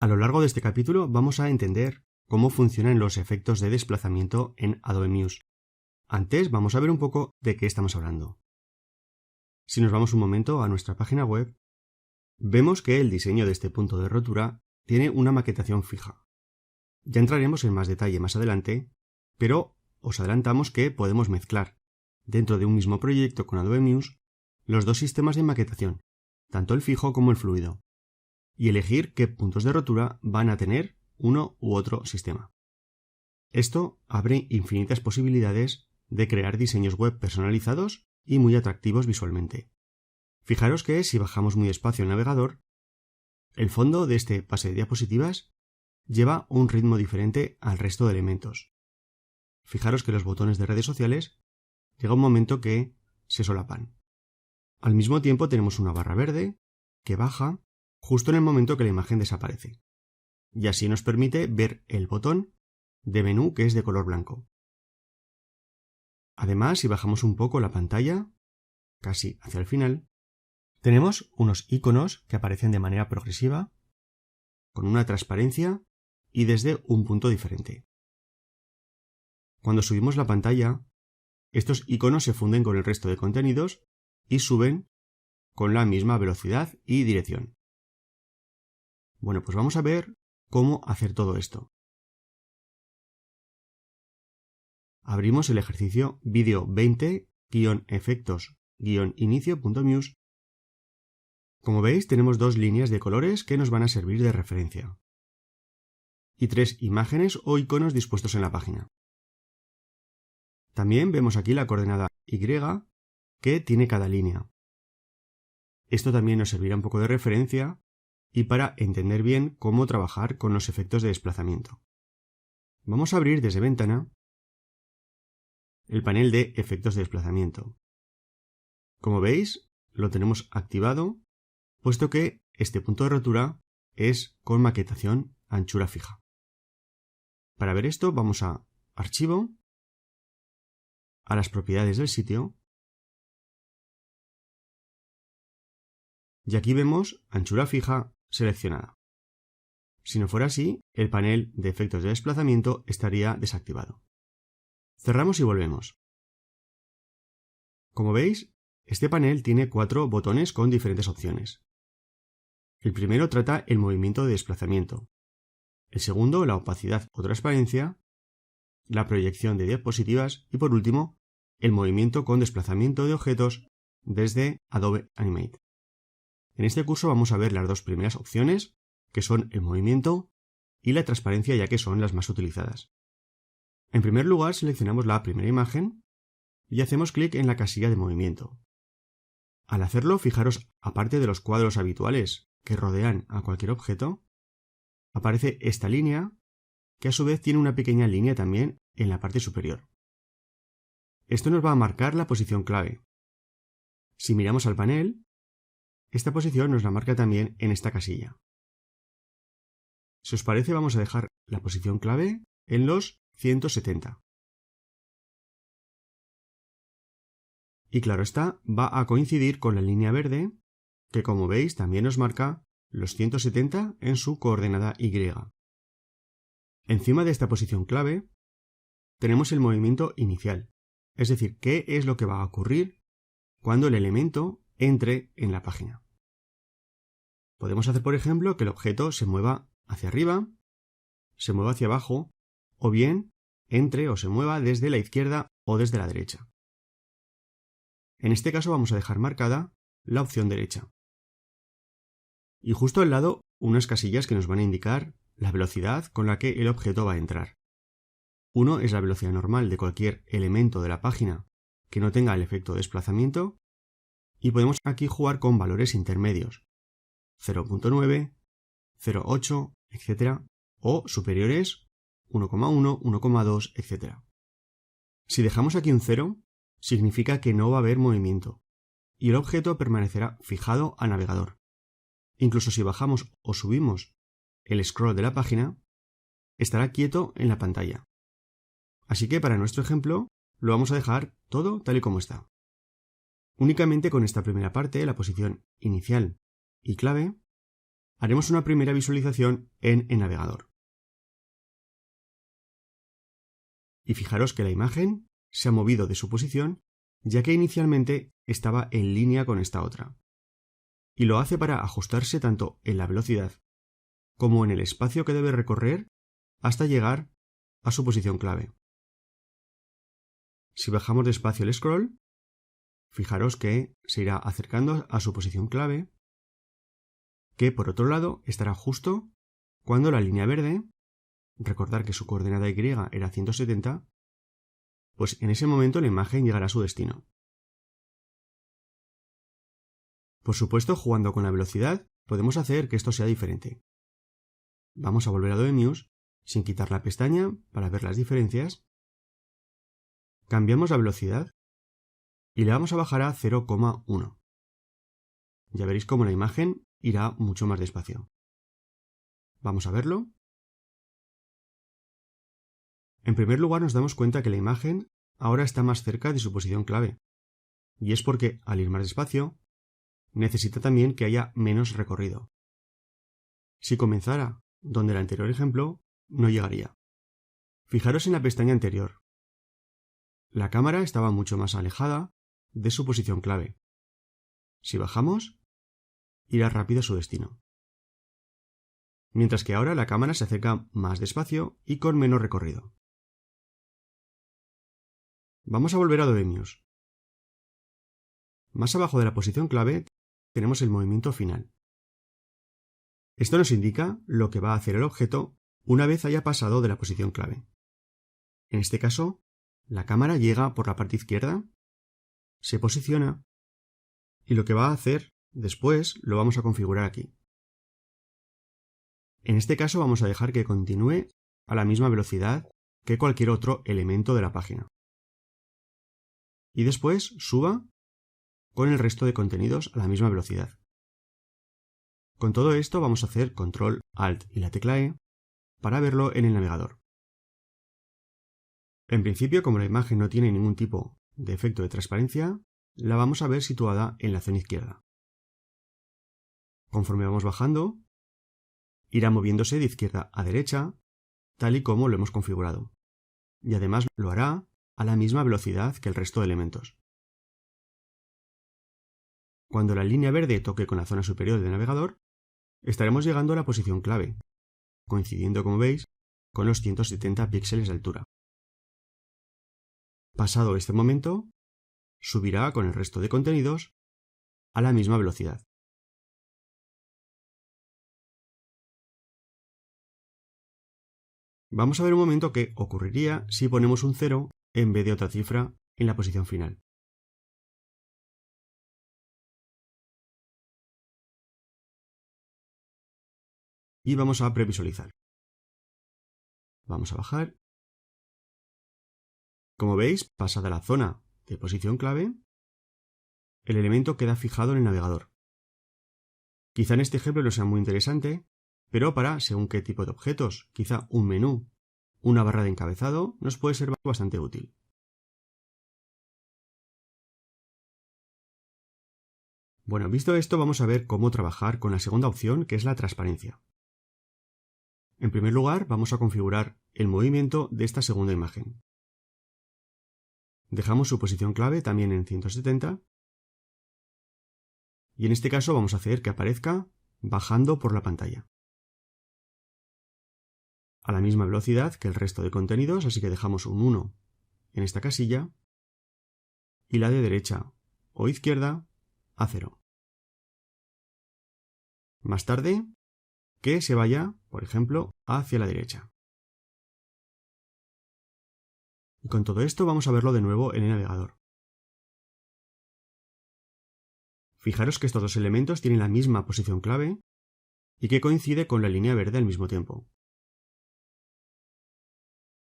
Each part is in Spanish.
A lo largo de este capítulo vamos a entender cómo funcionan los efectos de desplazamiento en Adobe Muse. Antes vamos a ver un poco de qué estamos hablando. Si nos vamos un momento a nuestra página web, vemos que el diseño de este punto de rotura tiene una maquetación fija. Ya entraremos en más detalle más adelante, pero os adelantamos que podemos mezclar, dentro de un mismo proyecto con Adobe Muse, los dos sistemas de maquetación, tanto el fijo como el fluido, y elegir qué puntos de rotura van a tener uno u otro sistema. Esto abre infinitas posibilidades de crear diseños web personalizados y muy atractivos visualmente. Fijaros que si bajamos muy despacio el navegador, el fondo de este pase de diapositivas lleva un ritmo diferente al resto de elementos. Fijaros que los botones de redes sociales llega un momento que se solapan. Al mismo tiempo tenemos una barra verde que baja justo en el momento que la imagen desaparece, y así nos permite ver el botón de menú que es de color blanco. Además, si bajamos un poco la pantalla, casi hacia el final, tenemos unos iconos que aparecen de manera progresiva, con una transparencia y desde un punto diferente. Cuando subimos la pantalla, estos iconos se funden con el resto de contenidos y suben con la misma velocidad y dirección. Bueno, pues vamos a ver cómo hacer todo esto. Abrimos el ejercicio vídeo 20-efectos-inicio.muse. Como veis, tenemos dos líneas de colores que nos van a servir de referencia y tres imágenes o iconos dispuestos en la página. También vemos aquí la coordenada Y que tiene cada línea. Esto también nos servirá un poco de referencia y para entender bien cómo trabajar con los efectos de desplazamiento. Vamos a abrir desde Ventana el panel de efectos de desplazamiento. Como veis, lo tenemos activado, puesto que este punto de rotura es con maquetación anchura fija. Para ver esto vamos a Archivo, a las propiedades del sitio, y aquí vemos anchura fija seleccionada. Si no fuera así, el panel de efectos de desplazamiento estaría desactivado. Cerramos y volvemos. Como veis, este panel tiene 4 botones con diferentes opciones. El primero trata el movimiento de desplazamiento. El segundo, la opacidad o transparencia, la proyección de diapositivas y por último, el movimiento con desplazamiento de objetos desde Adobe Animate. En este curso vamos a ver las dos primeras opciones, que son el movimiento y la transparencia, ya que son las más utilizadas. En primer lugar, seleccionamos la primera imagen y hacemos clic en la casilla de movimiento. Al hacerlo, fijaros, aparte de los cuadros habituales que rodean a cualquier objeto, aparece esta línea, que a su vez tiene una pequeña línea también en la parte superior. Esto nos va a marcar la posición clave. Si miramos al panel, esta posición nos la marca también en esta casilla. Si os parece, vamos a dejar la posición clave en los 170. Y claro está, va a coincidir con la línea verde, que como veis también nos marca los 170 en su coordenada Y. Encima de esta posición clave tenemos el movimiento inicial, es decir, qué es lo que va a ocurrir cuando el elemento entre en la página. Podemos hacer, por ejemplo, que el objeto se mueva hacia arriba, se mueva hacia abajo, o bien entre o se mueva desde la izquierda o desde la derecha. En este caso vamos a dejar marcada la opción derecha. Y justo al lado unas casillas que nos van a indicar la velocidad con la que el objeto va a entrar. Uno es la velocidad normal de cualquier elemento de la página que no tenga el efecto de desplazamiento, y podemos aquí jugar con valores intermedios, 0.9, 0.8, etc. o superiores 1,1, 1,2, etc. Si dejamos aquí un 0, significa que no va a haber movimiento y el objeto permanecerá fijado al navegador. Incluso si bajamos o subimos el scroll de la página, estará quieto en la pantalla. Así que para nuestro ejemplo lo vamos a dejar todo tal y como está. Únicamente con esta primera parte, la posición inicial y clave, haremos una primera visualización en el navegador. Y fijaros que la imagen se ha movido de su posición, ya que inicialmente estaba en línea con esta otra. Y lo hace para ajustarse tanto en la velocidad como en el espacio que debe recorrer hasta llegar a su posición clave. Si bajamos despacio el scroll, fijaros que se irá acercando a su posición clave, que por otro lado estará justo cuando la línea verde, recordar que su coordenada Y era 170, pues en ese momento la imagen llegará a su destino. Por supuesto, jugando con la velocidad, podemos hacer que esto sea diferente. Vamos a volver a Adobe Muse sin quitar la pestaña para ver las diferencias. Cambiamos la velocidad y le vamos a bajar a 0,1. Ya veréis cómo la imagen irá mucho más despacio. Vamos a verlo. En primer lugar nos damos cuenta que la imagen ahora está más cerca de su posición clave. Y es porque, al ir más despacio, necesita también que haya menos recorrido. Si comenzara donde el anterior ejemplo, no llegaría. Fijaros en la pestaña anterior. La cámara estaba mucho más alejada de su posición clave. Si bajamos, irá rápido a su destino. Mientras que ahora la cámara se acerca más despacio y con menos recorrido. Vamos a volver a Adobe Muse. Más abajo de la posición clave tenemos el movimiento final. Esto nos indica lo que va a hacer el objeto una vez haya pasado de la posición clave. En este caso, la cámara llega por la parte izquierda, se posiciona y lo que va a hacer después lo vamos a configurar aquí. En este caso vamos a dejar que continúe a la misma velocidad que cualquier otro elemento de la página. Y después suba con el resto de contenidos a la misma velocidad. Con todo esto vamos a hacer Control, Alt y la tecla E para verlo en el navegador. En principio, como la imagen no tiene ningún tipo de efecto de transparencia, la vamos a ver situada en la zona izquierda. Conforme vamos bajando, irá moviéndose de izquierda a derecha, tal y como lo hemos configurado. Y además lo hará a la misma velocidad que el resto de elementos. Cuando la línea verde toque con la zona superior del navegador, estaremos llegando a la posición clave, coincidiendo, como veis, con los 170 píxeles de altura. Pasado este momento, subirá con el resto de contenidos a la misma velocidad. Vamos a ver un momento qué ocurriría si ponemos un 0 en vez de otra cifra en la posición final. Y vamos a previsualizar. Vamos a bajar. Como veis, pasada la zona de posición clave, el elemento queda fijado en el navegador. Quizá en este ejemplo no sea muy interesante, pero para según qué tipo de objetos, quizá un menú, una barra de encabezado, nos puede ser bastante útil. Bueno, visto esto, vamos a ver cómo trabajar con la segunda opción, que es la transparencia. En primer lugar, vamos a configurar el movimiento de esta segunda imagen. Dejamos su posición clave también en 170 y en este caso vamos a hacer que aparezca bajando por la pantalla. A la misma velocidad que el resto de contenidos, así que dejamos un 1 en esta casilla y la de derecha o izquierda a 0. Más tarde, que se vaya, por ejemplo, hacia la derecha. Y con todo esto vamos a verlo de nuevo en el navegador. Fijaros que estos dos elementos tienen la misma posición clave y que coincide con la línea verde al mismo tiempo.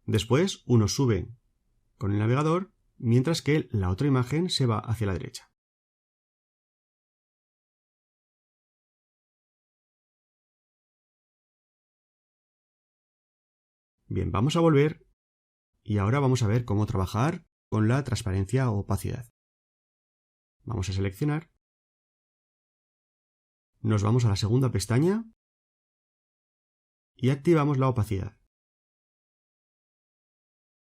Después, uno sube con el navegador, mientras que la otra imagen se va hacia la derecha. Bien, vamos a volver y ahora vamos a ver cómo trabajar con la transparencia o opacidad. Vamos a seleccionar. Nos vamos a la segunda pestaña y activamos la opacidad.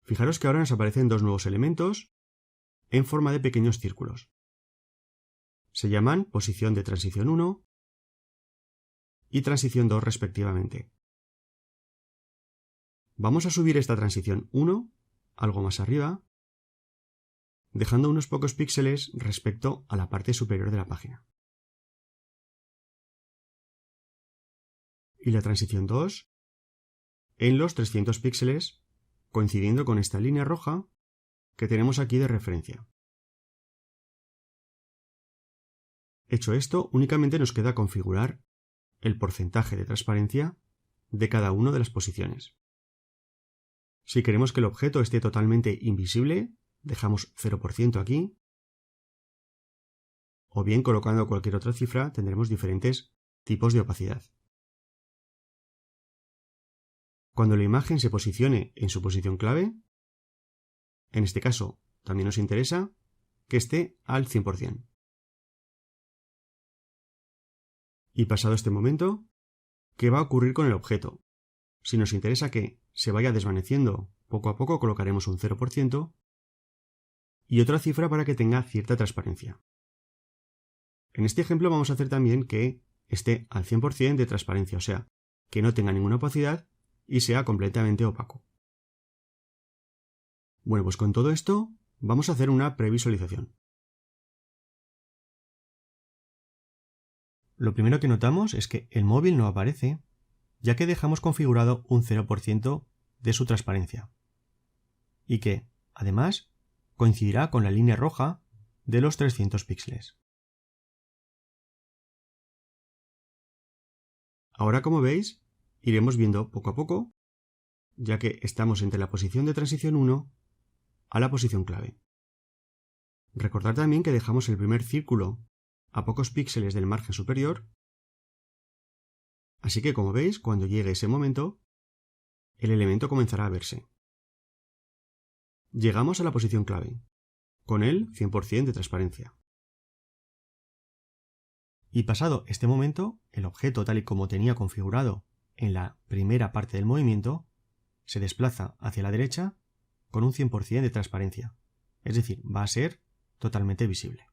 Fijaros que ahora nos aparecen dos nuevos elementos en forma de pequeños círculos. Se llaman posición de transición 1 y transición 2 respectivamente. Vamos a subir esta transición 1 algo más arriba, dejando unos pocos píxeles respecto a la parte superior de la página. Y la transición 2 en los 300 píxeles, coincidiendo con esta línea roja que tenemos aquí de referencia. Hecho esto, únicamente nos queda configurar el porcentaje de transparencia de cada una de las posiciones. Si queremos que el objeto esté totalmente invisible, dejamos 0% aquí, o bien colocando cualquier otra cifra tendremos diferentes tipos de opacidad. Cuando la imagen se posicione en su posición clave, en este caso también nos interesa que esté al 100%. Y pasado este momento, ¿qué va a ocurrir con el objeto? Si nos interesa que se vaya desvaneciendo poco a poco, colocaremos un 0% y otra cifra para que tenga cierta transparencia. En este ejemplo vamos a hacer también que esté al 100% de transparencia, o sea, que no tenga ninguna opacidad y sea completamente opaco. Bueno, pues con todo esto vamos a hacer una previsualización. Lo primero que notamos es que el móvil no aparece, ya que dejamos configurado un 0% de su transparencia. Y que, además, coincidirá con la línea roja de los 300 píxeles. Ahora, como veis, iremos viendo poco a poco, ya que estamos entre la posición de transición 1 a la posición clave. Recordad también que dejamos el primer círculo a pocos píxeles del margen superior, así que como veis, cuando llegue ese momento, el elemento comenzará a verse. Llegamos a la posición clave, con el 100% de transparencia. Y pasado este momento, el objeto tal y como tenía configurado en la primera parte del movimiento, se desplaza hacia la derecha con un 100% de transparencia, es decir, va a ser totalmente visible.